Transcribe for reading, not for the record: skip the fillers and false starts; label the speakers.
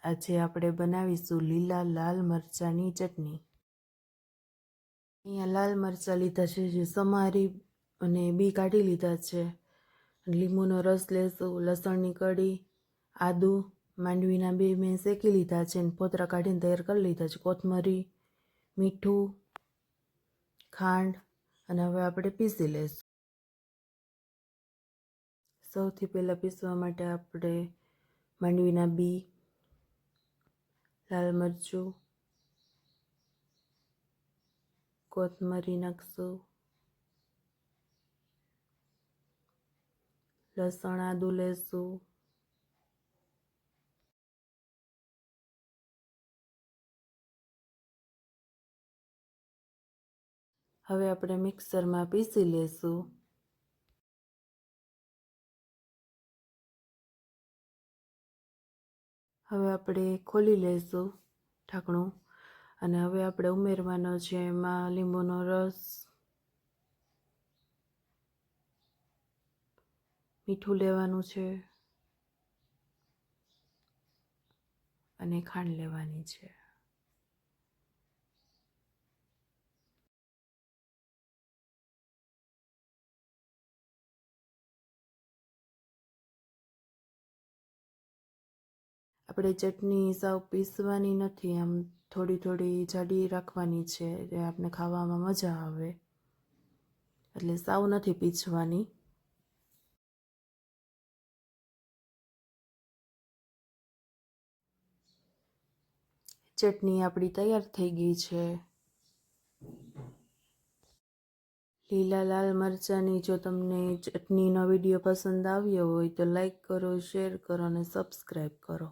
Speaker 1: આજે આપણે બનાવીશું લીલા લાલ મરચાંની ચટણી। અહીંયા લાલ મરચાં લીધા છે જે સમારી અને બી કાઢી લીધા છે। લીંબુનો રસ લેશું, લસણની કળી, આદુ, માંડવીના 2 મેં શેકી લીધા છે અને ફોતરા કાઢીને તૈયાર કરી લીધા છે, કોથમરી, મીઠું, ખાંડ અને હવે આપણે પીસી લઈશું। સૌથી પહેલાં પીસવા માટે આપણે માંડવીના બી, લાલ મરચું, કોથમરી નાખશું, લસણ આદુ લેશું, હવે આપણે મિક્સરમાં પીસી લેશું। હવે આપણે ખોલી લઈશું ઢાંકણું અને હવે આપણે ઉમેરવાનો છે એમાં લીંબુનો રસ, મીઠું લેવાનું છે અને ખાંડ લેવાની છે। આપણે ચટણી સાવ પીસવાની નથી, આમ થોડી થોડી જાડી રાખવાની છે જે આપણે ખાવામાં મજા આવે, એટલે સાવ નથી પીસવાની। ચટણી આપણી તૈયાર થઈ ગઈ છે। લીલા લાલ મરચાંની જો તમને ચટણીનો વિડીયો પસંદ આવ્યો હોય તો લાઈક કરો, શેર કરો અને સબસ્ક્રાઈબ કરો।